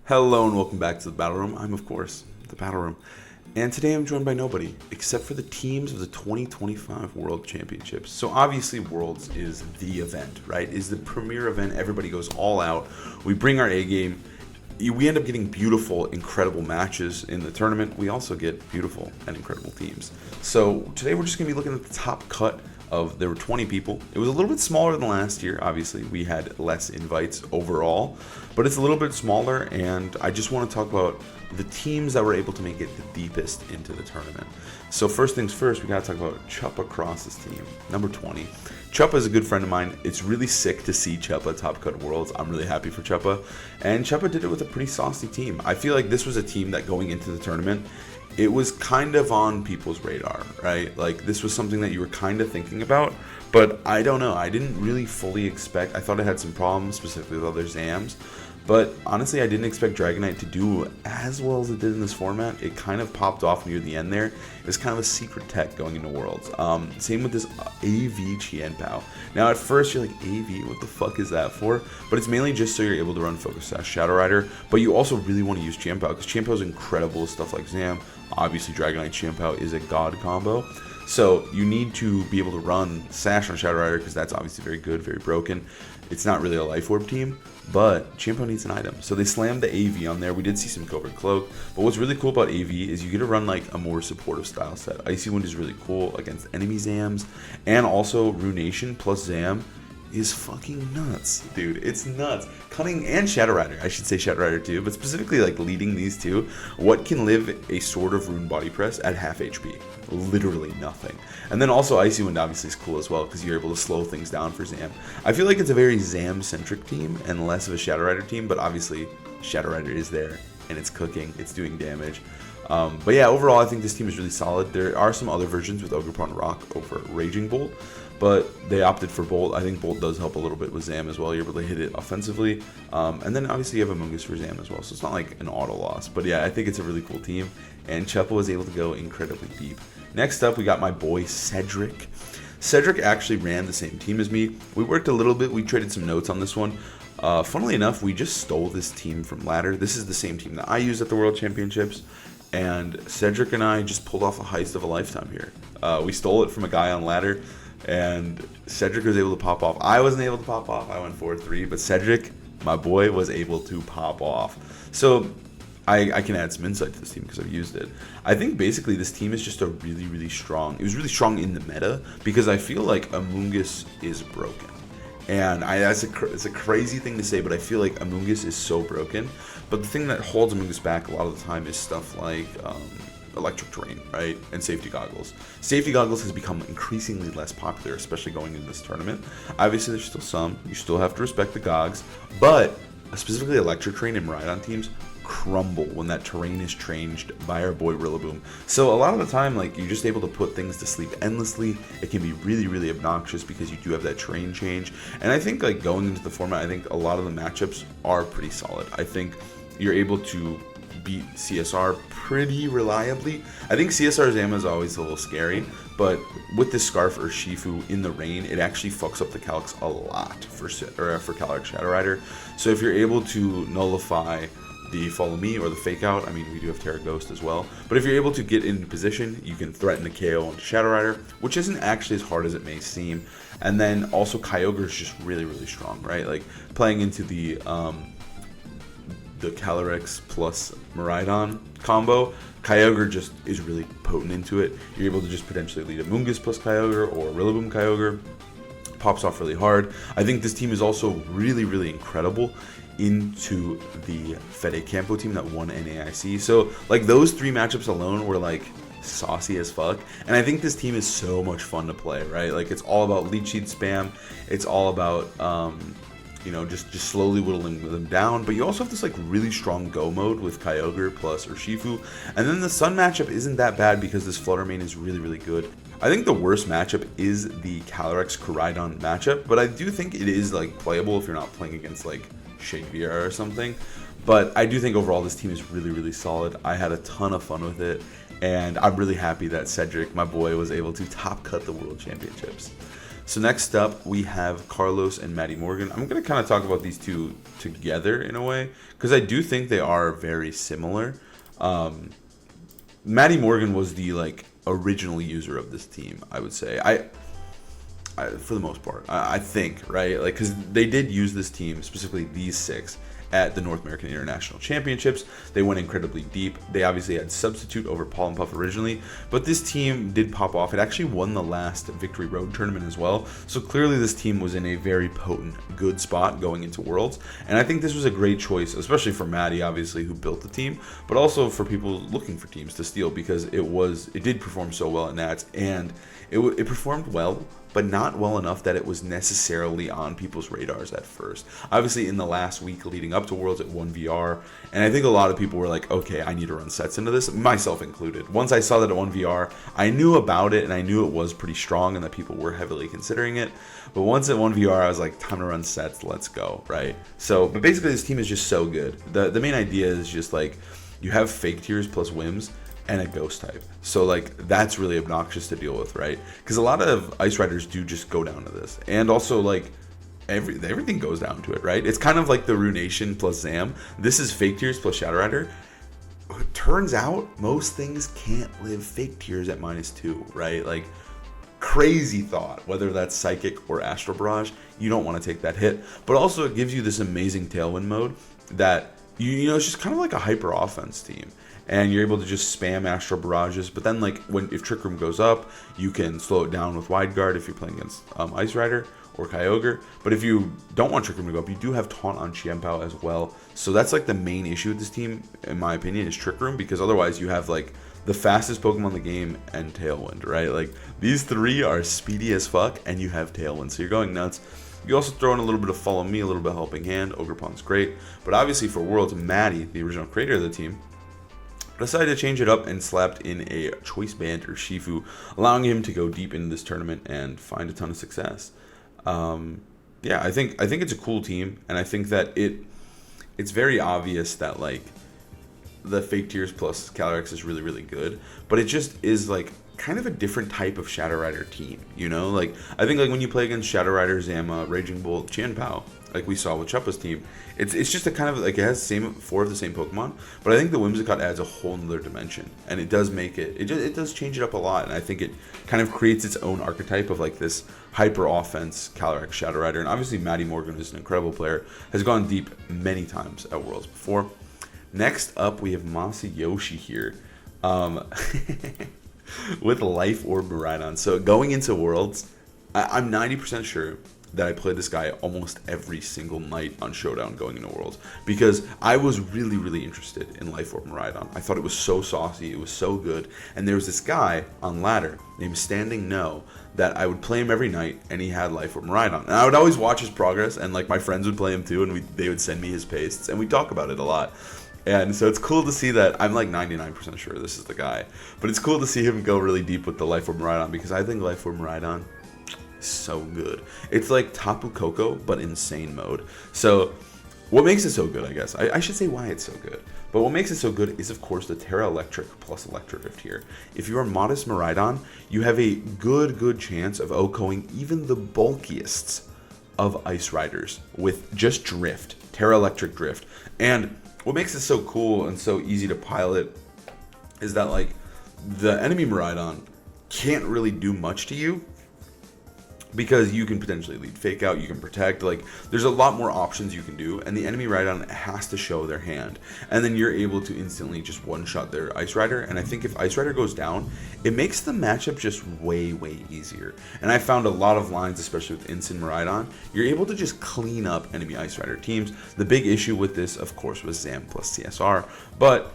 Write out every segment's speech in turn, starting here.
Hello and welcome back to the Battle Room. I'm, of course, the Battle Room. And today I'm joined by nobody except for the teams of the 2025 World Championships. So obviously Worlds is the event, right? Is the premier event. Everybody goes all out. We bring our A game. We end up getting beautiful, incredible matches in the tournament. We also get beautiful and incredible teams. So today we're just going to be looking at the top cut of, there were 20 people. It was a little bit smaller than last year. Obviously, we had less invites overall, but it's a little bit smaller, and I just want to talk about the teams that were able to make it the deepest into the tournament. So first things first, we got to talk about Chuppa Cross's team, number 20. Chuppa is a good friend of mine. It's really sick to see Chuppa top cut Worlds. I'm really happy for Chuppa, and Chuppa did it with a pretty saucy team. I feel like this was a team that going into the tournament, it was kind of on people's radar, right? Like, this was something that you were kind of thinking about, but I don't know. I didn't really fully expect. I thought it had some problems, specifically with other Zams, but honestly, I didn't expect Dragonite to do as well as it did in this format. It kind of popped off near the end there. It was kind of a secret tech going into Worlds. Same with this AV Qianpao. Now, at first, you're like, AV, what the fuck is that for? But it's mainly just so you're able to run Focus Sash Shadow Rider, but you also really want to use Qianpao, because Qianpao is incredible with stuff like Zam. Obviously, Dragonite Qianpao is a god combo. So you need to be able to run Sash on Shadow Rider, because that's obviously very good, very broken. It's not really a Life Orb team, but Qianpao needs an item. So they slammed the AV on there. We did see some Covert Cloak, but what's really cool about AV is you get to run like a more supportive style set. Icy Wind is really cool against enemy Zams, and also Ruination plus Zam is fucking nuts, dude. It's nuts. Cunning and Shadow Rider, I should say Shadow Rider too, but specifically like leading these two, what can live a Sword of Rune Body Press at half HP? Literally nothing. And then also Icy Wind obviously is cool as well, because you're able to slow things down for Zam. I feel like it's a very Zam-centric team and less of a Shadow Rider team, but obviously Shadow Rider is there and it's cooking, it's doing damage. But yeah, overall I think this team is really solid. There are some other versions with Ogerpon Rock over Raging Bolt, but they opted for Bolt. I think Bolt does help a little bit with Zam as well. You're able to hit it offensively. And then obviously you have Amoonguss for Zam as well, so it's not like an auto loss. But yeah, I think it's a really cool team, and Chuppa was able to go incredibly deep. Next up, we got my boy Cedric. Cedric actually ran the same team as me. We worked a little bit. We traded some notes on this one. Funnily enough, we just stole this team from Ladder. This is the same team that I used at the World Championships, and Cedric and I just pulled off a heist of a lifetime here. We stole it from a guy on Ladder, and Cedric was able to pop off. I wasn't able to pop off. I went 4-3, but Cedric, my boy, was able to pop off. So I can add some insight to this team because I've used it. I think basically this team is just a really, really strong. It was really strong in the meta because I feel like Amoonguss is broken. And it's a crazy thing to say, but I feel like Amoonguss is so broken. But the thing that holds Amoonguss back a lot of the time is stuff like electric terrain, right? And safety goggles. Safety goggles has become increasingly less popular, especially going into this tournament. Obviously, there's still some. You still have to respect the gogs, but specifically electric terrain and Miraidon teams crumble when that terrain is changed by our boy Rillaboom. So a lot of the time, like, you're just able to put things to sleep endlessly. It can be really, really obnoxious because you do have that terrain change. And I think, like, going into the format, I think a lot of the matchups are pretty solid. I think you're able to beat CSR pretty reliably. I think CSR Zam is always a little scary, but with this Scarf or Shifu in the rain, it actually fucks up the Calyx a lot for Calyx Shadow Rider. So if you're able to nullify the Follow Me or the Fake Out, I mean, we do have Terra Ghost as well, but if you're able to get into position, you can threaten the KO onto Shadow Rider, which isn't actually as hard as it may seem. And then also Kyogre is just really, really strong, right? Like, playing into the Calyrex plus Miraidon combo, Kyogre just is really potent into it. You're able to just potentially lead Amoonguss plus Kyogre or Rillaboom Kyogre. Pops off really hard. I think this team is also really, really incredible into the Fede Campo team that won NAIC. So, like, those three matchups alone were, like, saucy as fuck. And I think this team is so much fun to play, right? Like, it's all about lead sheet spam. It's all about, you know, just slowly whittling them down. But you also have this, like, really strong go mode with Kyogre plus Urshifu. And then the Sun matchup isn't that bad because this Flutter Mane is really, really good. I think the worst matchup is the Calyrex Koraidon matchup, but I do think it is, like, playable if you're not playing against, like, Shake VR or something. But I do think overall this team is really, really solid. I had a ton of fun with it, and I'm really happy that Cedric, my boy, was able to top cut the World Championships. So next up, we have Carlos and Maddie Morgan. I'm going to kind of talk about these two together in a way, because I do think they are very similar. Maddie Morgan was the original user of this team, I would say. For the most part, I think, right? Because they did use this team, specifically these 6, at the North American International Championships. They went incredibly deep. They obviously had Substitute over Paul and Puff originally, but this team did pop off. It actually won the last Victory Road tournament as well. So clearly this team was in a very potent, good spot going into Worlds. And I think this was a great choice, especially for Maddie, obviously, who built the team, but also for people looking for teams to steal, because it did perform so well at Nats, and it performed well, but not well enough that it was necessarily on people's radars at first. Obviously, in the last week leading up to Worlds, it won VR, and I think a lot of people were like, okay, I need to run sets into this, myself included. Once I saw that it won VR, I knew about it, and I knew it was pretty strong and that people were heavily considering it. But once it won VR, I was like, time to run sets, let's go, right? So, but basically, this team is just so good. The main idea is just you have fake tiers plus whims, and a ghost type. So that's really obnoxious to deal with, right? Because a lot of Ice Riders do just go down to this. And also everything goes down to it, right? It's kind of like the Ruination plus Zam. This is fake tiers plus Shadow Rider. It turns out most things can't live fake tiers at -2, right? Crazy thought, whether that's Psychic or Astral Barrage, you don't want to take that hit. But also it gives you this amazing Tailwind mode that, it's just kind of like a hyper offense team. And you're able to just spam Astral Barrages. But then, if Trick Room goes up, you can slow it down with Wide Guard if you're playing against Ice Rider or Kyogre. But if you don't want Trick Room to go up, you do have Taunt on Chiempao as well. So that's the main issue with this team, in my opinion, is Trick Room. Because otherwise you have the fastest Pokemon in the game and Tailwind, right? These 3 are speedy as fuck, and you have Tailwind. So you're going nuts. You also throw in a little bit of Follow Me, a little bit of Helping Hand. Ogerpon's great. But obviously for Worlds, Maddie, the original creator of the team, decided to change it up and slapped in a Choice Band or Shifu, allowing him to go deep into this tournament and find a ton of success. Yeah, I think it's a cool team, and I think that it's very obvious that the fake tiers plus Calyrex is really, really good, but it just is kind of a different type of Shadow Rider team, I think when you play against Shadow Rider, Zama, Raging Bolt, Chiempao, we saw with Chuppa's team, it's just a kind of it has 4 of the same Pokemon, but I think the Whimsicott adds a whole nother dimension, and it does make it does change it up a lot, and I think it kind of creates its own archetype of this hyper offense Calyrex Shadow Rider. And obviously Maddie Morgan is an incredible player, has gone deep many times at Worlds before. Next up, we have Masayoshi here. With Life Orb Miraidon. So going into Worlds, I'm 90% sure that I played this guy almost every single night on Showdown going into Worlds, because I was really, really interested in Life Orb Miraidon. I thought it was so saucy, it was so good, and there was this guy on ladder named Standing No that I would play him every night, and he had Life Orb Miraidon. And I would always watch his progress, and my friends would play him too, and they would send me his pastes, and we'd talk about it a lot. And so it's cool to see that. I'm 99% sure this is the guy, but it's cool to see him go really deep with the Life Orb Miraidon, because I think Life Orb Miraidon is so good. It's like Tapu Koko, but insane mode. So what makes it so good, I guess, I should say why it's so good. But what makes it so good is, of course, the Terra Electric plus Electric Drift here. If you are Modest Miraidon, you have a good chance of OHKOing even the bulkiest of Ice Riders with just Drift, Terra Electric Drift. And what makes it so cool and so easy to pilot is that the enemy Miraidon can't really do much to you, because you can potentially lead Fake Out, you can protect, there's a lot more options you can do, and the enemy Miraidon has to show their hand, and then you're able to instantly just one-shot their Ice Rider. And I think if Ice Rider goes down, it makes the matchup just way easier. And I found a lot of lines, especially with Instant Miraidon, you're able to just clean up enemy Ice Rider teams. The big issue with this, of course, was Zam plus CSR, but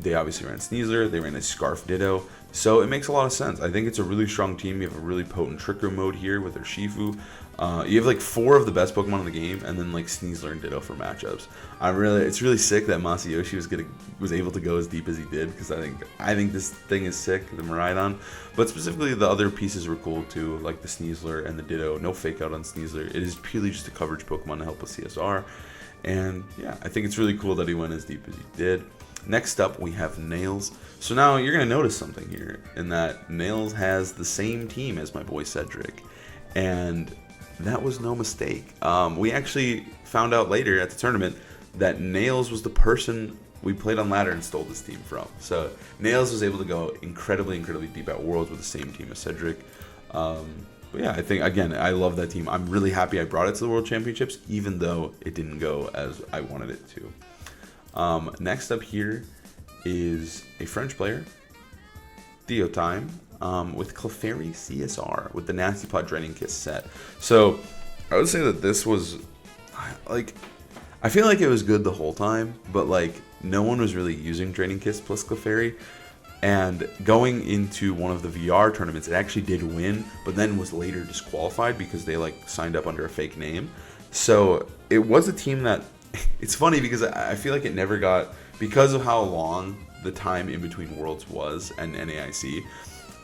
they obviously ran Sneasler, they ran a Scarf Ditto, so it makes a lot of sense. I think it's a really strong team. You have a really potent Trick Room mode here with their Shifu. You have 4 of the best Pokemon in the game, and then Sneasler and Ditto for matchups. It's really sick that Masayoshi was able to go as deep as he did, because I think this thing is sick, the Miraidon. But specifically the other pieces were cool too, like the Sneasler and the Ditto. No Fake Out on Sneasler. It is purely just a coverage Pokemon to help with CSR. And yeah, I think it's really cool that he went as deep as he did. Next up, we have Nails. So now you're going to notice something here, in that Nails has the same team as my boy Cedric. And that was no mistake. We actually found out later at the tournament that Nails was the person we played on ladder and stole this team from. So Nails was able to go incredibly deep at Worlds with the same team as Cedric. But yeah, I think, again, I love that team. I'm really happy I brought it to the World Championships, even though it didn't go as I wanted it to. Next up here is a French player, Theo time, with Clefairy CSR, with the Nasty Plot Draining Kiss set. So I would say that this was, like, I feel like it was good the whole time, but, like, no one was really using Draining Kiss plus Clefairy. And going into one of the VR tournaments, it actually did win, but then was later disqualified because they like signed up under a fake name. So it was a team that, it's funny because I feel like it never got, because of how long the time in between Worlds was and NAIC,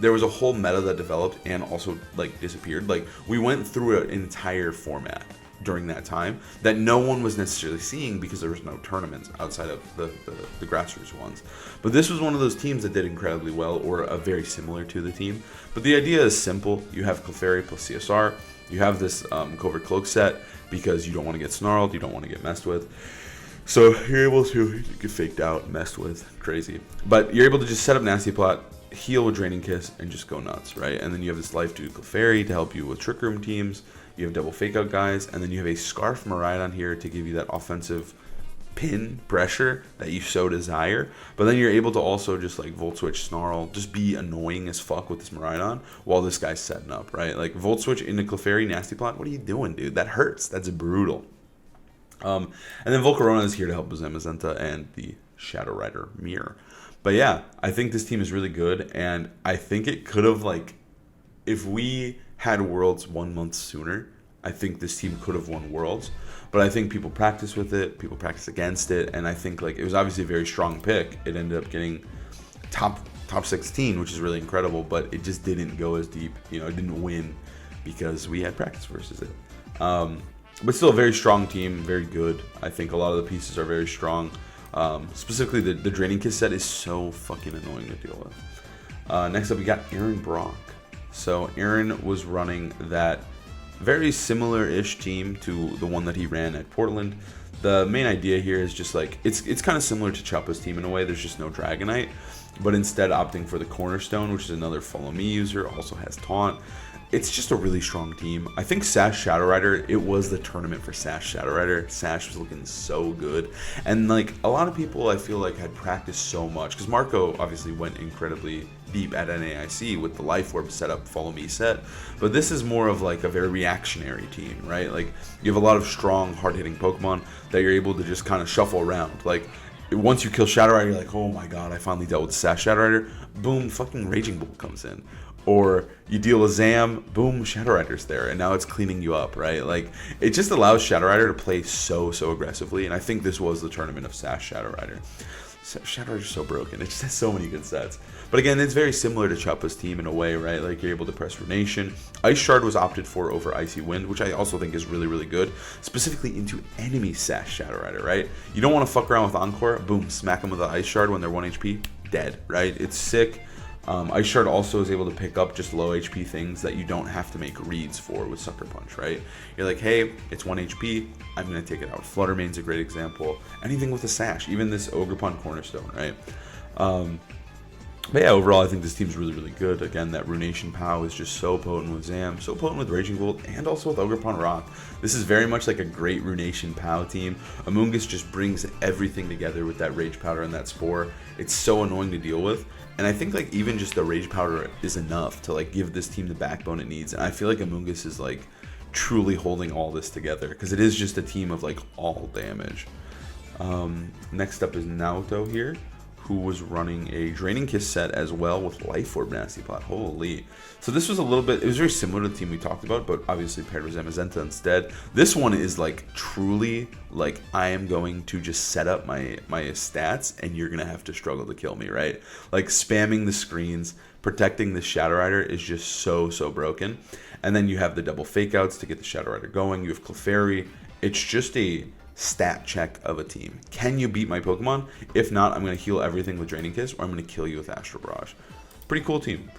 there was a whole meta that developed and also like disappeared. Like we went through an entire format during that time that no one was necessarily seeing because there was no tournaments outside of the grassroots ones. But this was one of those teams that did incredibly well, or a very similar to the team. But the idea is simple. You have Clefairy plus CSR. You have this Covert Cloak set because you don't want to get snarled, you don't want to get messed with. So you're able to get faked out, messed with, crazy. But you're able to just set up Nasty Plot, heal with Draining Kiss, and just go nuts, right? And then you have this Life Dude Clefairy to help you with Trick Room teams. You have double fake out guys, and then you have a Scarf Miraidon here to give you that offensive pin pressure that you so desire. But then you're able to also just like Volt Switch, Snarl, just be annoying as fuck with this Miraidon while this guy's setting up, right? Like Volt Switch into Clefairy, Nasty Plot, what are you doing, dude? That hurts. That's brutal. And then Volcarona is here to help with Zamazenta and the Shadow Rider Mirror. But yeah, I think this team is really good, and I think it could have, like, if we had Worlds 1 month sooner, I think this team could have won Worlds. But I think people practice with it, people practice against it, and I think like it was obviously a very strong pick. It ended up getting top 16, which is really incredible, but it just didn't go as deep. You know, it didn't win because we had practice versus it. But still a very strong team, very good. I think a lot of the pieces are very strong. Specifically, the Draining Kiss set is so fucking annoying to deal with. Next up, we got Aaron Brock. So Aaron was running that very similar-ish team to the one that he ran at Portland. The main idea here is just like, it's kind of similar to Chuppa's team in a way. There's just no Dragonite, but instead opting for the Cornerstone, which is another Follow Me user, also has Taunt. It's just a really strong team. I think Sash Shadow Rider, it was the tournament for Sash Shadow Rider. Sash was looking so good. And like a lot of people I feel like had practiced so much, because Marco obviously went incredibly deep at NAIC with the Life Orb setup, Follow Me set. But this is more of like a very reactionary team, right? Like you have a lot of strong, hard-hitting Pokemon that you're able to just kind of shuffle around. Like once you kill Shadow Rider, you're like, oh my god, I finally dealt with Sash Shadow Rider. Boom, fucking Raging Bull comes in. Or you deal with Zam, boom, Shadow Rider's there, and now it's cleaning you up, right? Like, it just allows Shadow Rider to play so aggressively, and I think this was the tournament of Sash Shadow Rider. Shadow Rider's so broken. It just has so many good sets. But again, it's very similar to Chuppa's team in a way, right? Like, you're able to press Runation. Ice Shard was opted for over Icy Wind, which I also think is really good, specifically into enemy Sash Shadow Rider, right? You don't want to fuck around with Encore, boom, smack them with the Ice Shard when they're 1 HP, dead, right? It's sick. Ice Shard also is able to pick up just low HP things that you don't have to make reads for with Sucker Punch, right? You're like, hey, it's 1 HP, I'm going to take it out. Flutter Mane's a great example. Anything with a Sash, even this Ogerpon Cornerstone, right? But yeah, overall, I think this team's really good. Again, that Runation POW is just so potent with Zam, so potent with Raging Bolt, and also with Ogerpon Rock. This is very much like a great Runation POW team. Amoonguss just brings everything together with that Rage Powder and that Spore. It's so annoying to deal with. And I think like even just the Rage Powder is enough to like give this team the backbone it needs. And I feel like Amoonguss is like truly holding all this together because it is just a team of like all damage. Next up is Naoto here, who was running a Draining Kiss set as well with Life Orb Nasty Plot. Holy. So this was a little bit, it was very similar to the team we talked about, but obviously paired with Zamazenta instead. This one is like truly like I am going to just set up my stats and you're going to have to struggle to kill me, right? Like spamming the screens, protecting the Shadow Rider is just so broken. And then you have the double fake outs to get the Shadow Rider going. You have Clefairy. It's just a stat check of a team. Can you beat my Pokemon? If not, I'm going to heal everything with Draining Kiss, or I'm going to kill you with Astral Barrage. Pretty cool team.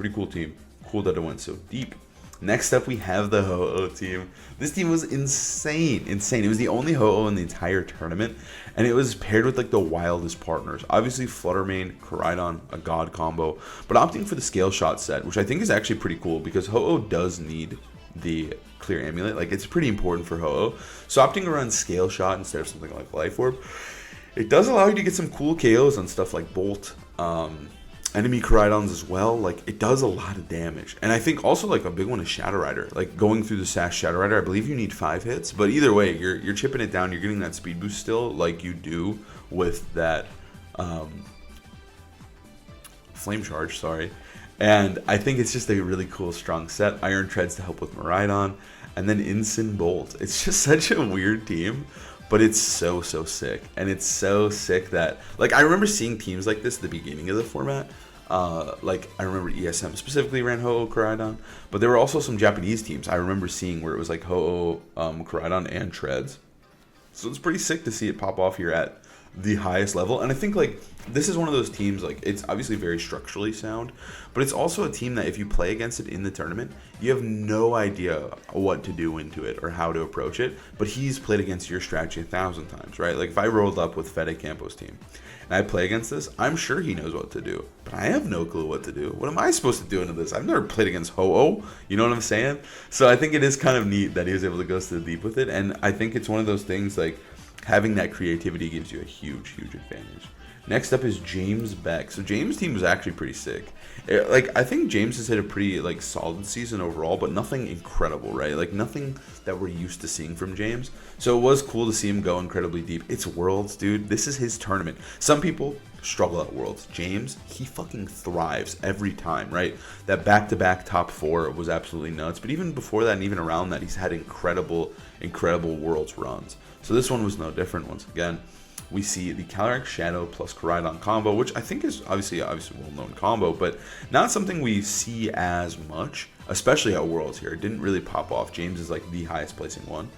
Cool that it went so deep. Next up, we have the Ho-Oh team. This team was insane. It was the only Ho-Oh in the entire tournament, and it was paired with like the wildest partners. Obviously, Fluttermane, Miraidon, a god combo, but opting for the Scale Shot set, which I think is actually pretty cool because Ho-Oh does need the Clear Amulet. Like, it's pretty important for Ho-Oh. So opting around Scale Shot instead of something like Life Orb, it does allow you to get some cool KOs on stuff like Bolt, enemy Miraidons as well. Like, it does a lot of damage. And I think also like a big one is Shadow Rider. Like, going through the Sash Shadow Rider, I believe you need 5 hits, but either way, you're chipping it down. You're getting that speed boost still, like you do with that Flame Charge. Sorry. And I think it's just a really cool, strong set. Iron Treads to help with Miraidon, and then Ensign Bolt. It's just such a weird team, but it's so sick. And it's so sick that, like, I remember seeing teams like this at the beginning of the format. Like, I remember ESM specifically ran Ho-Oh Miraidon, but there were also some Japanese teams I remember seeing where it was like Ho-Oh Miraidon and Treads. So it's pretty sick to see it pop off here at the highest level. And I think like this is one of those teams, like, it's obviously very structurally sound, but it's also a team that if you play against it in the tournament, you have no idea what to do into it or how to approach it. But he's played against your strategy 1,000 times, right? Like, if I rolled up with Fede Campo's team and I play against this, I'm sure he knows what to do, but I have no clue what to do. What am I supposed to do into this? I've never played against Ho-Oh, you know what I'm saying? So I think it is kind of neat that he was able to go so deep with it, and I think it's one of those things, like, having that creativity gives you a huge advantage. Next up is James Beck. So James' team was actually pretty sick. Like, I think James has hit a pretty, like, solid season overall, but nothing incredible, right? Like, nothing that we're used to seeing from James. So it was cool to see him go incredibly deep. It's Worlds, dude. This is his tournament. Some people struggle at Worlds. James, he fucking thrives every time, right? That back-to-back top 4 was absolutely nuts. But even before that and even around that, he's had incredible Worlds runs. So this one was no different. Once again, we see the Calyrex Shadow plus Miraidon combo, which I think is obviously a well-known combo, but not something we see as much, especially at Worlds here. It didn't really pop off. James is like the highest placing one.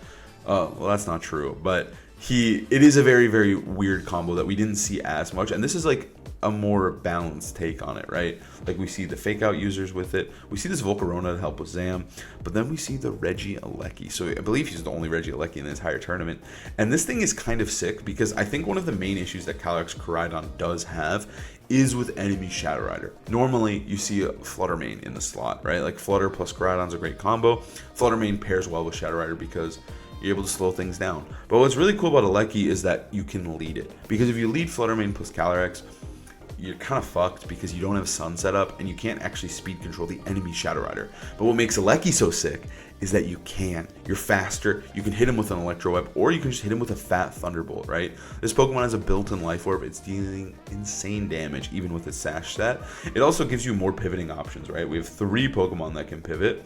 Well, that's not true, but it is a very weird combo that we didn't see as much, and this is like a more balanced take on it, right? Like, we see the fake out users with it, we see this Volcarona to help with Zam, but then we see the Regieleki. So I believe he's the only Regieleki in the entire tournament, and this thing is kind of sick because I think one of the main issues that Calyrex Miraidon does have is with enemy Shadow Rider. Normally you see a Fluttermane in the slot, right? Like, Flutter plus Miraidon's a great combo. Fluttermane pairs well with Shadow Rider because you're able to slow things down. But what's really cool about Eleki is that you can lead it, because if you lead Fluttermane plus Calyrex, you're kind of fucked because you don't have Sun set up and you can't actually speed control the enemy Shadow Rider. But what makes Eleki so sick is that you're faster, you can hit him with an Electro Web, or you can just hit him with a fat Thunderbolt, right? This Pokemon has a built-in Life Orb. It's dealing insane damage even with its Sash set. It also gives you more pivoting options, right? We have 3 Pokemon that can pivot,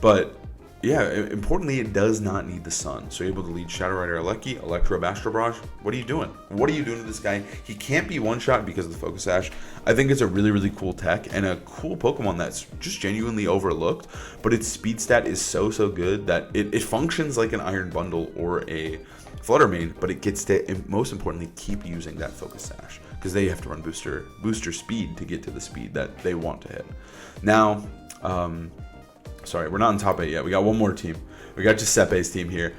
but yeah, importantly, it does not need the Sun. So you're able to lead Shadow Rider Eleki, Electro Astro Barrage. What are you doing? What are you doing to this guy? He can't be one-shot because of the Focus Sash. I think it's a really cool tech and a cool Pokemon that's just genuinely overlooked, but its speed stat is so good that it functions like an Iron Bundle or a Fluttermane, but it gets to, most importantly, keep using that Focus Sash because they have to run booster speed to get to the speed that they want to hit. Now, sorry, we're not on top 8 yet. We got one more team. We got Giuseppe's team here.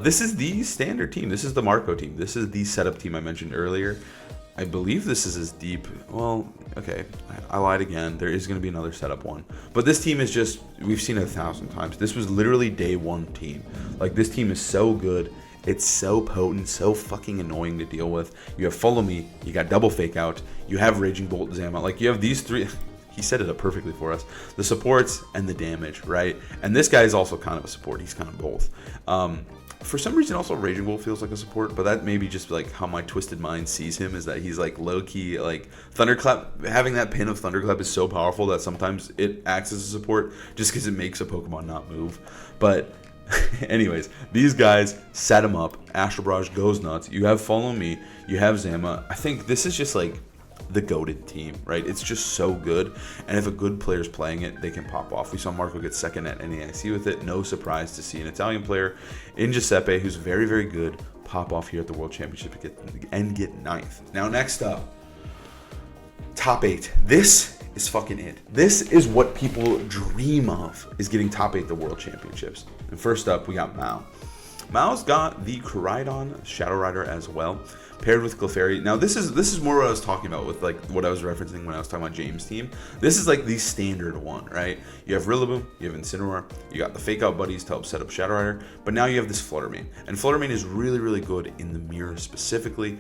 This is the standard team. This is the Marco team. This is the setup team I mentioned earlier. I believe this is as deep. Well, okay, I lied again. There is going to be another setup one. But this team is just, we've seen it 1,000 times. This was literally day 1 team. Like, this team is so good. It's so potent, so fucking annoying to deal with. You have Follow Me. You got Double Fake Out. You have Raging Bolt Zama. Like, you have these 3... He set it up perfectly for us. The supports and the damage, right? And this guy is also kind of a support. He's kind of both. For some reason, also Raging Bolt feels like a support, but that may be just like how my twisted mind sees him, is that he's like low-key, like Thunderclap. Having that pin of Thunderclap is so powerful that sometimes it acts as a support just because it makes a Pokemon not move. But anyways, these guys set him up. Astro Barrage goes nuts. You have Follow Me. You have Zama. I think this is just like the goated team, right? It's just so good, and if a good player's playing it, they can pop off. We saw Marco get second at NAIC with it. No surprise to see an Italian player in Giuseppe, who's very good, pop off here at the World Championship and get 9th. Now, next up, Top 8. This is fucking it. This is what people dream of, is getting top 8 at the World Championships. And first up, we got Mao. Mao's got the Miraidon Shadow Rider as well, paired with Clefairy. Now this is more what I was talking about with like what I was referencing when I was talking about James' team. This is like the standard one, right? You have Rillaboom, you have Incineroar, you got the Fake Out buddies to help set up Shadow Rider, but now you have this Fluttermane. And Fluttermane is really, really good in the mirror specifically.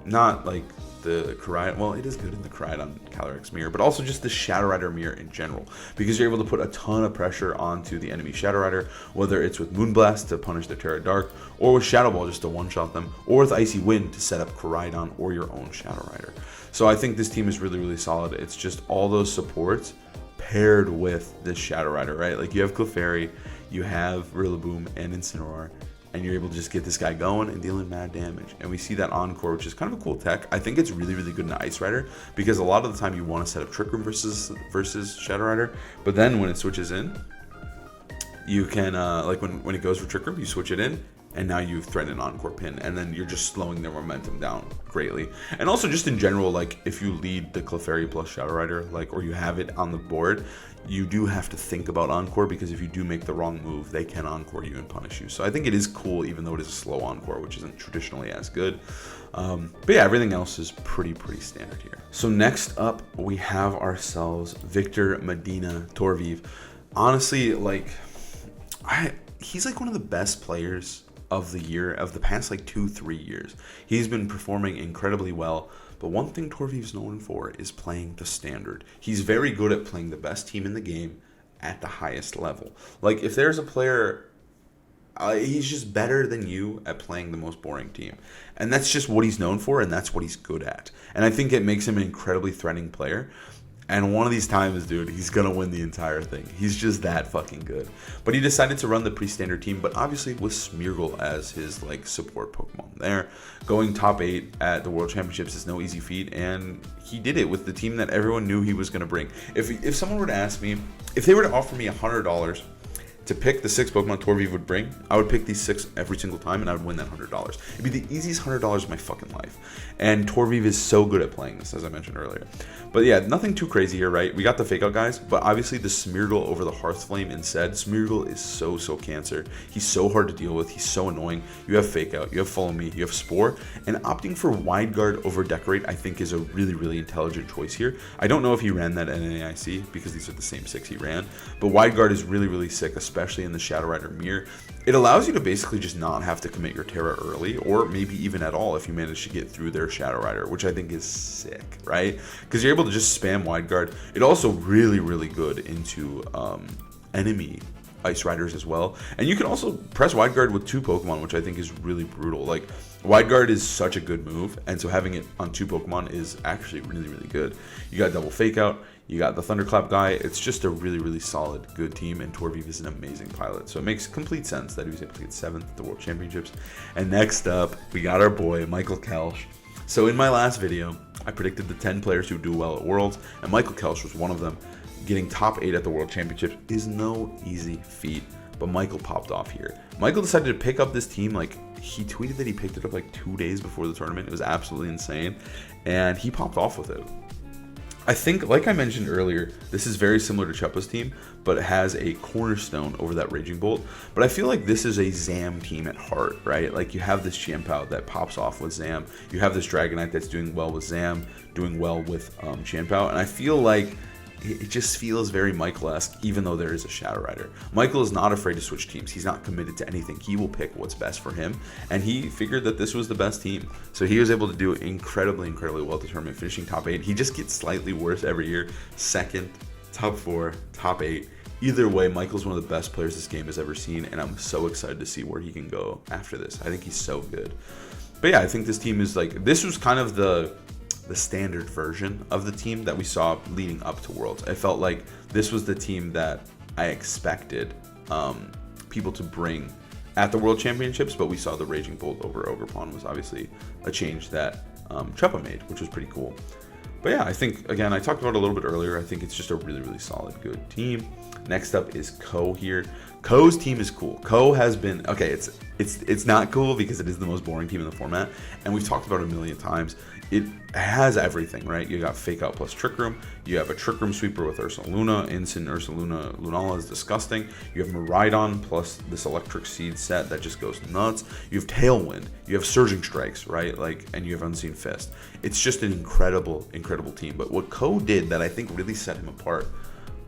Not like the Miraidon, well, it is good in the Miraidon Calyrex mirror, but also just the Shadow Rider mirror in general, because you're able to put a ton of pressure onto the enemy Shadow Rider, whether it's with Moonblast to punish their Terra Dark, or with Shadow Ball just to one-shot them, or with Icy Wind to set up Miraidon or your own Shadow Rider. So I think this team is really, really solid. It's just all those supports paired with this Shadow Rider, right? Like you have Clefairy, you have Rillaboom and Incineroar, and you're able to just get this guy going and dealing mad damage. And we see that Encore, which is kind of a cool tech. I think it's really, really good in Ice Rider, because a lot of the time you want to set up Trick Room versus Shadow Rider, but then when it switches in, you can, like when it goes for Trick Room, you switch it in, and now you threaten an Encore pin, and then you're just slowing their momentum down greatly. And also just in general, like if you lead the Clefairy plus Shadow Rider, like, or you have it on the board, you do have to think about Encore, because if you do make the wrong move, they can Encore you and punish you. So I think it is cool, even though it is a slow Encore, which isn't traditionally as good. But yeah, everything else is pretty standard here. So next up, we have ourselves Victor Medina Torviv. Honestly, like, he's like one of the best players of the year, of the past like 2-3 years. He's been performing incredibly well. But one thing Torviv's known for is playing the standard. He's very good at playing the best team in the game at the highest level. Like, if there's a player, he's just better than you at playing the most boring team. And that's just what he's known for, and that's what he's good at. And I think it makes him an incredibly threatening player. And one of these times, dude, he's going to win the entire thing. He's just that fucking good. But he decided to run the pre-standard team, but obviously with Smeargle as his like support Pokemon there. Going top 8 at the World Championships is no easy feat, and he did it with the team that everyone knew he was going to bring. If someone were to ask me, if they were to offer me $100 to pick the 6 Pokemon Torviv would bring, I would pick these 6 every single time, and I would win that $100. It'd be the easiest $100 of my fucking life. And Torviv is so good at playing this, as I mentioned earlier. But yeah, nothing too crazy here, right? We got the Fake Out guys, but obviously the Smeargle over the Hearthflame instead. Smeargle is so cancer. He's so hard to deal with. He's so annoying. You have Fake Out, you have Follow Me, you have Spore, and opting for Wide Guard over Decorate, I think, is a really intelligent choice here. I don't know if he ran that NAIC, because these are the same 6 he ran, but Wide Guard is really sick, especially in the Shadow Rider mirror. It allows you to basically just not have to commit your Terra early, or maybe even at all if you manage to get through their Shadow Rider, which I think is sick, right? Because you're able to just spam Wide Guard. It also really good into enemy Ice Riders as well. And you can also press Wide Guard with 2 Pokemon, which I think is really brutal. Like, Wide Guard is such a good move, and so having it on 2 Pokemon is actually really good. You got double Fake Out, you got the Thunderclap guy. It's just a really solid, good team, and Torviv is an amazing pilot. So it makes complete sense that he was able to get 7th at the World Championships. And next up, we got our boy, Michael Kelsch. So in my last video, I predicted the 10 players who do well at Worlds, and Michael Kelsch was one of them. Getting top 8 at the World Championships is no easy feat, but Michael popped off here. Michael decided to pick up this team, like, he tweeted that he picked it up like 2 days before the tournament. It was absolutely insane, and he popped off with it. I think, like I mentioned earlier, this is very similar to Chuppa's team, but it has a cornerstone over that Raging Bolt. But I feel like this is a Zam team at heart, right? Like, you have this Champao that pops off with Zam. You have this Dragonite that's doing well with Zam, doing well with Champao. And I feel like it just feels very Michael-esque, even though there is a Shadow Rider. Michael is not afraid to switch teams. He's not committed to anything. He will pick what's best for him, and he figured that this was the best team. So he was able to do incredibly well at the tournament, finishing top 8. He just gets slightly worse every year. 2nd, top 4, top 8. Either way, Michael's one of the best players this game has ever seen, and I'm so excited to see where he can go after this. I think he's so good. But yeah, I think this team is like, this was kind of the standard version of the team that we saw leading up to Worlds. I felt like this was the team that I expected people to bring at the World Championships, but we saw the Raging Bolt over Ogerpon was obviously a change that Chuppa made, which was pretty cool. But yeah, I think, again, I talked about it a little bit earlier. I think it's just a really, really solid, good team. Next up is Ko here. Ko's team is cool. Ko has been, okay, it's not cool because it is the most boring team in the format, and we've talked about it a million times. It has everything, right? You got Fake Out plus Trick Room. You have a Trick Room Sweeper with Ursa Luna. Instant Ursa Luna Lunala is disgusting. You have Miraidon plus this Electric Seed set that just goes nuts. You have Tailwind. You have Surging Strikes, right? Like, and you have Unseen Fist. It's just an incredible, incredible team. But what Ko did that I think really set him apart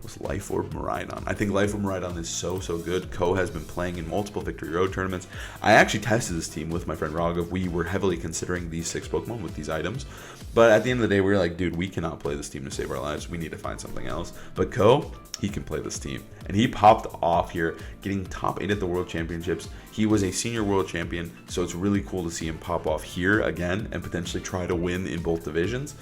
was Life Orb Miraidon. I think Life Orb Miraidon is so good. Ko has been playing in multiple Victory Road tournaments. I actually tested this team with my friend Raghav. We were heavily considering these 6 Pokemon with these items. But at the end of the day, we were like, dude, we cannot play this team to save our lives. We need to find something else. But Ko, he can play this team. And he popped off here, getting top 8 at the World Championships. He was a senior world champion, so it's really cool to see him pop off here again and potentially try to win in both divisions.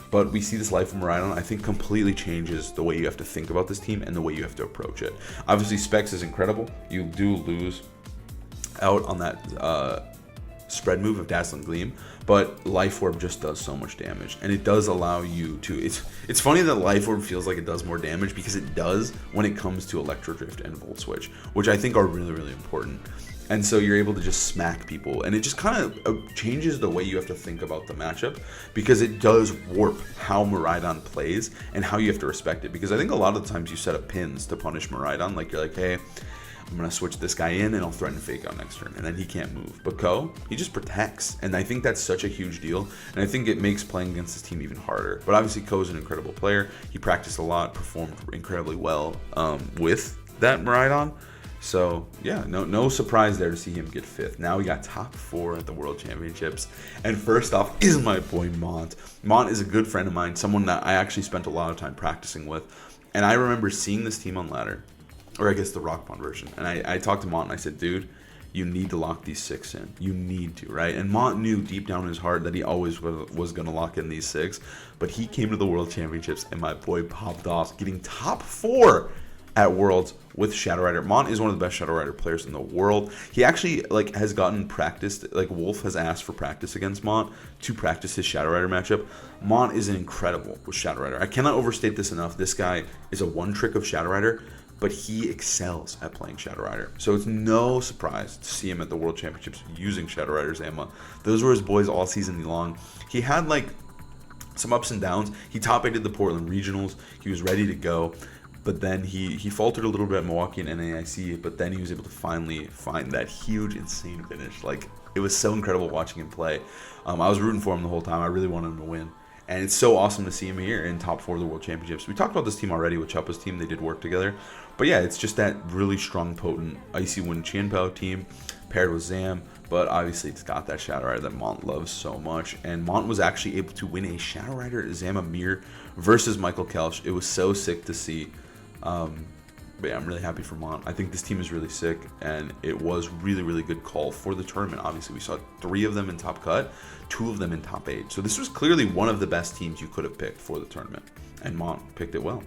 But we see this Life of Miraidon, I think, completely changes the way you have to think about this team and the way you have to approach it. Obviously, Specs is incredible. You do lose out on that spread move of Dazzling Gleam, but Life Orb just does so much damage, and it does allow you to... It's funny that Life Orb feels like it does more damage, because it does when it comes to Electro Drift and Volt Switch, which I think are really, really important. And so you're able to just smack people, and it just kind of changes the way you have to think about the matchup, because it does warp how Miraidon plays and how you have to respect it. Because I think a lot of the times you set up pins to punish Miraidon, like you're like, hey, I'm going to switch this guy in and I'll threaten Fake Out next turn, and then he can't move. But Ko, he just protects, and I think that's such a huge deal, and I think it makes playing against this team even harder. But obviously Ko's an incredible player. He practiced a lot, performed incredibly well with that Miraidon. So yeah, no surprise there to see him get 5th. Now we got top 4 at the World Championships. And first off is my boy Mont. Mont is a good friend of mine, someone that I actually spent a lot of time practicing with. And I remember seeing this team on ladder, or I guess the Rock Pond version. And I talked to Mont and I said, dude, you need to lock these 6 in. You need to, right? And Mont knew deep down in his heart that he always was going to lock in these 6. But he came to the World Championships and my boy popped off, getting top 4 at Worlds with Shadow Rider. Mont is one of the best Shadow Rider players in the world. He actually has gotten practiced. Wolf has asked for practice against Mont to practice his Shadow Rider matchup. Mont is incredible with Shadow Rider. I cannot overstate this enough. This guy is a one trick of Shadow Rider, but he excels at playing Shadow Rider. So it's no surprise to see him at the World Championships using Shadow Rider's ammo. Those were his boys all season long. He had some ups and downs. He top 8'd the Portland Regionals. He was ready to go. But then he faltered a little bit at Milwaukee and NAIC, but then he was able to finally find that huge, insane finish. It was so incredible watching him play. I was rooting for him the whole time. I really wanted him to win. And it's so awesome to see him here in top 4 of the World Championships. We talked about this team already with Chuppa's team. They did work together. But yeah, it's just that really strong, potent Icy Wind Qianpao team paired with Zam. But obviously it's got that Shadow Rider that Mont loves so much. And Mont was actually able to win a Shadow Rider Zamamir versus Michael Kelch. It was so sick to see. But yeah, I'm really happy for Mont. I think this team is really sick, and it was really, really good call for the tournament. Obviously, we saw 3 of them in top cut, 2 of them in top 8. So this was clearly one of the best teams you could have picked for the tournament, and Mont picked it well.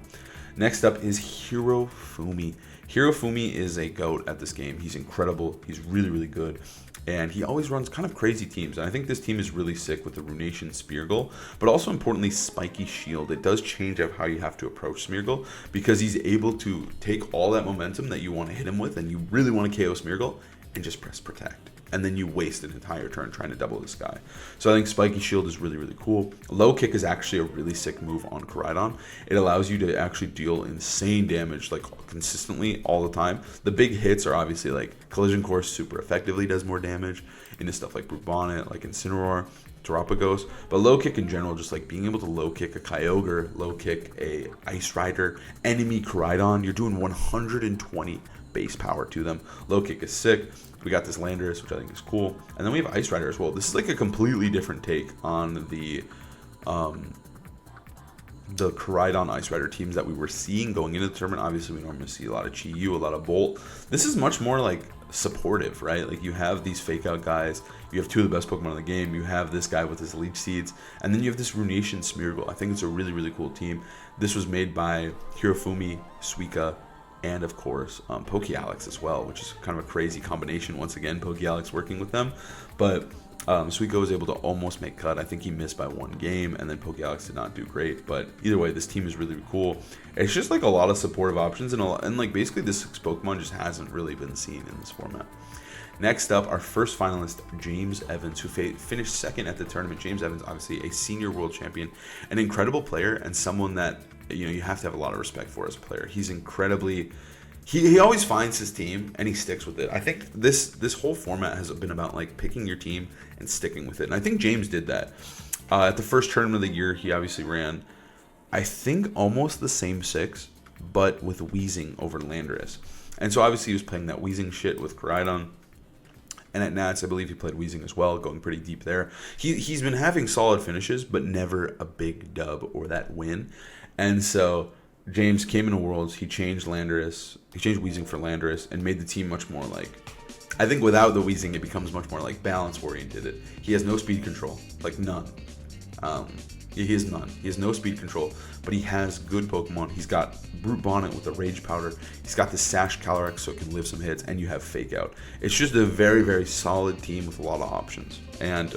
Next up is Hirofumi. Hirofumi is a GOAT at this game. He's incredible. He's really, really good. And he always runs kind of crazy teams. And I think this team is really sick with the Runation Smeargle, but also importantly, Spiky Shield. It does change up how you have to approach Smeargle, because he's able to take all that momentum that you want to hit him with, and you really want to KO Smeargle, and just press protect. And then you waste an entire turn trying to double this guy. So I think Spiky Shield is really, really cool. Low Kick is actually a really sick move on Miraidon. It allows you to actually deal insane damage consistently all the time. The big hits are obviously Collision Course super effectively does more damage into stuff like Brute Bonnet, like Incineroar, Terapagos. But Low Kick in general, just being able to low kick a Kyogre, low kick a Ice Rider, enemy Miraidon, you're doing 120 base power to them. Low Kick is sick. We got this Landorus, which I think is cool. And then we have Ice Rider as well. This is a completely different take on the Miraidon Ice Rider teams that we were seeing going into the tournament. Obviously, we normally see a lot of Chi-Yu, a lot of Bolt. This is much more supportive, right? You have these Fake Out guys. You have 2 of the best Pokemon in the game. You have this guy with his Leech Seeds. And then you have this Runation Smeargle. I think it's a really, really cool team. This was made by Hirofumi, Suika, and of course Pokealex as well, which is kind of a crazy combination. Once again, Pokealex working with them. But Suiko was able to almost make cut. I think he missed by 1 game, and then Pokealex did not do great. But either way, this team is really, really cool. It's just like a lot of supportive options, and like basically this Pokemon just hasn't really been seen in this format. Next up, our first finalist, James Evans, who finished second at the tournament. James Evans, obviously a senior world champion, an incredible player, and someone that you have to have a lot of respect for as a player. He's incredibly. He always finds his team and he sticks with it. I think this whole format has been about like picking your team and sticking with it. And I think James did that. At the first tournament of the year, he obviously ran, I think, almost the same 6, but with Weezing over Landorus. And so obviously he was playing that Weezing shit with Miraidon. And at Nats, I believe he played Weezing as well, going pretty deep there. He's been having solid finishes, but never a big dub or that win. And so James came into Worlds, he changed Landorus, he changed Weezing for Landorus, and made the team much more like, I think without the Weezing, it becomes much more like balance oriented. He has no speed control, like none. He has none. He has no speed control, but he has good Pokemon. He's got Brute Bonnet with the Rage Powder. He's got the Sash Calyrex so it can live some hits, and you have Fake Out. It's just a very, very solid team with a lot of options. And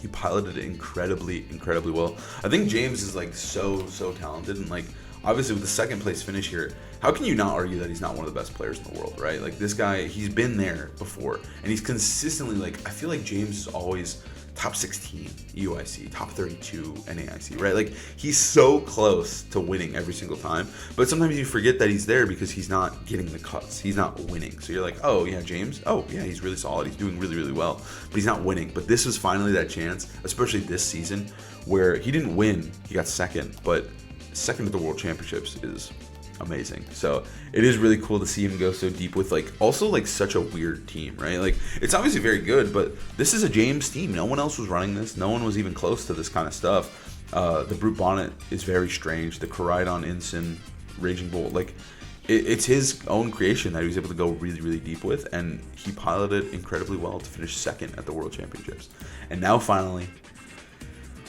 he piloted it incredibly, incredibly well. I think James is like so talented, and like obviously with the second place finish here, how can you not argue that he's not one of the best players in the world, right? Like this guy, he's been there before, and he's consistently like, I feel like James is always top 16 UIC, top 32 NAIC, right? Like he's so close to winning every single time, but sometimes you forget that he's there because he's not getting the cuts, he's not winning. So you're like, oh yeah, James, oh yeah, he's really solid, he's doing really, really well, but he's not winning. But this was finally that chance, especially this season, where he didn't win, he got second, but second at the World Championships is amazing. So it is really cool to see him go so deep with like also like such a weird team, right? Like it's obviously very good, but this is a James team. No one else was running this. No one was even close to this kind of stuff. The Brute Bonnet is very strange. The Miraidon, Ensign, Raging Bolt, like it's his own creation that he was able to go really, really deep with, and he piloted incredibly well to finish second at the World Championships. And now finally,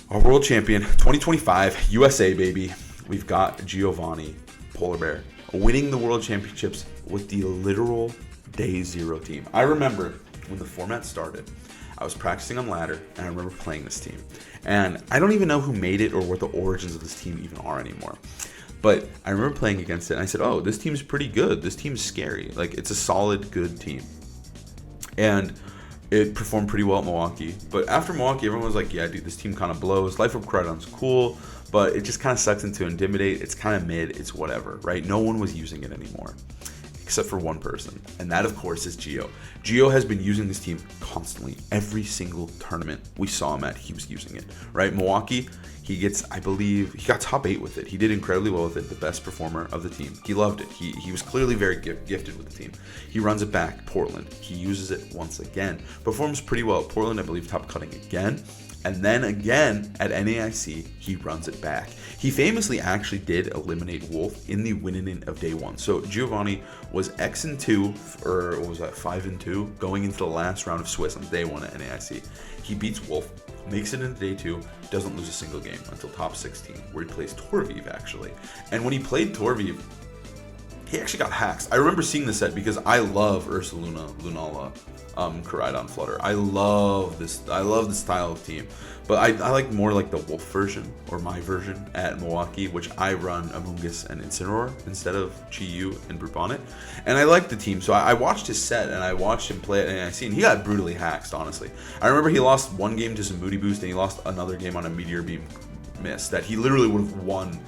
our world champion 2025 USA, baby. We've got Giovanni Polar Bear winning the World Championships with the literal Day 0 team. I remember when the format started, I was practicing on ladder, and I remember playing this team. And I don't even know who made it or what the origins of this team even are anymore. But I remember playing against it, and I said, oh, this team's pretty good. This team's scary. Like, it's a solid, good team. And it performed pretty well at Milwaukee. But after Milwaukee, everyone was like, yeah, dude, this team kind of blows. Life of Miraidon's cool, but it just kind of sucks into Intimidate. It's kind of mid. It's whatever, right? No one was using it anymore, except for one person. And that, of course, is Gio. Gio has been using this team constantly. Every single tournament we saw him at, he was using it, right? Milwaukee, he gets, I believe, he got top 8 with it. He did incredibly well with it, the best performer of the team. He loved it. He was clearly very gifted with the team. He runs it back. Portland, he uses it once again. Performs pretty well at Portland, I believe, top cutting again. And then again at NAIC, he runs it back. He famously actually did eliminate Wolf in the win-in of day 1. So Giovanni was X2, or what was that, 5-2, going into the last round of Swiss on day 1 at NAIC. He beats Wolf, makes it into day 2, doesn't lose a single game until top 16, where he plays Torviv actually. And when he played Torviv, he actually got hacks. I remember seeing this set because I love Ursaluna, Lunala, Miraidon, Flutter. I love this style of team. But I like more like the Wolf version, or my version at Milwaukee, which I run Amoonguss and Incineroar instead of Chi-Yu and Brute Bonnet. And I like the team, so I watched his set and I watched him play it, and I seen he got brutally hacked, honestly. I remember he lost one game to some Moody Boost, and he lost another game on a Meteor Beam miss that he literally would have won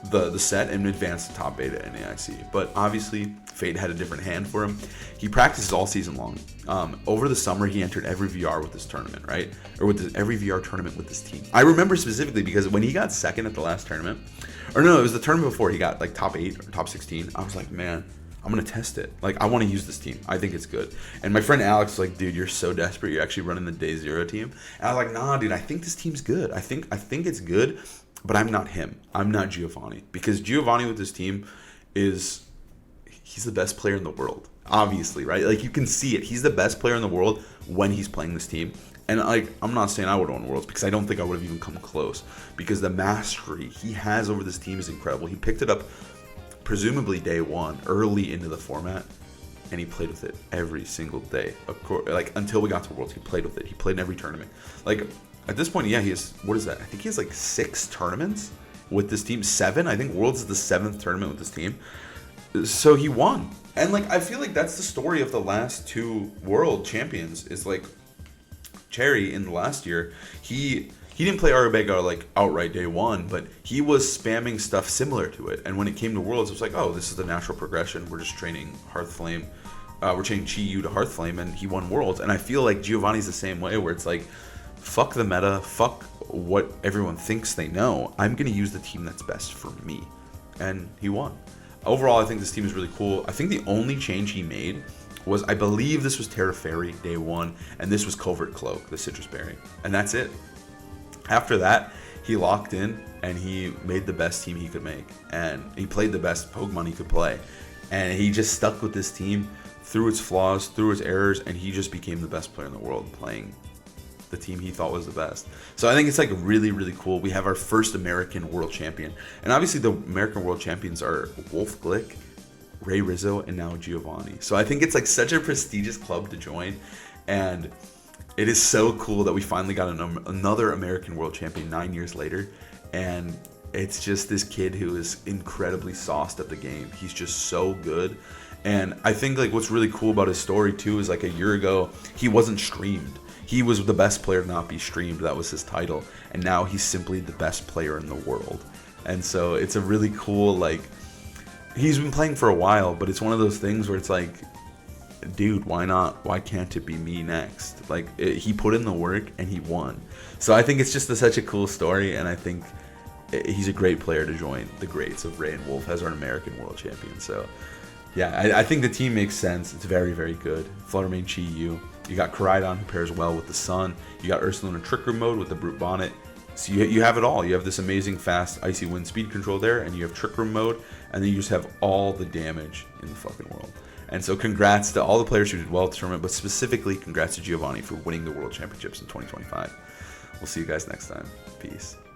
the set and advanced to top 8 at NAIC. But obviously, fate had a different hand for him. He practices all season long. Over the summer, he entered every VR with this tournament, right? Or with every VR tournament with this team. I remember specifically because when he got second at the last tournament, or no, it was the tournament before he got like top 8 or top 16, I was like, man, I'm going to test it. Like, I want to use this team. I think it's good. And my friend Alex was like, dude, you're so desperate. You're actually running the Day 0 team. And I was like, nah, dude, I think this team's good. I think it's good. But I'm not him. I'm not Giovanni. Because Giovanni with this team he's the best player in the world. Obviously, right? Like, you can see it. He's the best player in the world when he's playing this team. And like, I'm not saying I would have won Worlds, because I don't think I would have even come close. Because the mastery he has over this team is incredible. He picked it up presumably day 1, early into the format. and he played with it every single day. Like until we got to Worlds, he played with it. He played in every tournament. Like at this point, yeah, he has, what is that? I think he has like 6 tournaments with this team. 7. I think Worlds is the 7th tournament with this team. So he won. And like I feel like that's the story of the last 2 world champions. Is like Cherry in the last year, he didn't play Arabega like outright day 1, but he was spamming stuff similar to it. And when it came to Worlds, it was like, oh, this is the natural progression. We're just training Hearthflame. We're training Chi-Yu to Hearthflame, and he won Worlds. And I feel like Giovanni's the same way, where it's like, fuck the meta, fuck what everyone thinks they know. I'm going to use the team that's best for me. And he won. Overall, I think this team is really cool. I think the only change he made was, I believe this was Terra Fairy day 1, and this was Covert Cloak, the Citrus Berry. And that's it. After that, he locked in, and he made the best team he could make. And he played the best Pokemon he could play. And he just stuck with this team through its flaws, through its errors, and he just became the best player in the world playing the team he thought was the best. So I think it's like really, really cool. We have our first American world champion. And obviously the American world champions are Wolf Glick, Ray Rizzo, and now Giovanni. So I think it's like such a prestigious club to join. And it is so cool that we finally got another American world champion 9 years later. And it's just this kid who is incredibly sauced at the game. He's just so good. And I think like what's really cool about his story too is like a year ago, he wasn't streamed. He was the best player to not be streamed. That was his title. And now he's simply the best player in the world. And so it's a really cool, like, he's been playing for a while, but it's one of those things where it's like, dude, why not? Why can't it be me next? Like, he put in the work and he won. So I think it's just such a cool story. And I think he's a great player to join the greats of Ray and Wolf as our American world champion. So yeah, I think the team makes sense. It's very, very good. Fluttermane Chi-Yu. You got Miraidon, who pairs well with the Sun. You got Ursaluna in Trick Room mode with the Brute Bonnet. So you have it all. You have this amazing fast Icy Wind speed control there, and you have Trick Room mode, and then you just have all the damage in the fucking world. And so congrats to all the players who did well at the tournament, but specifically congrats to Giovanni for winning the World Championships in 2025. We'll see you guys next time. Peace.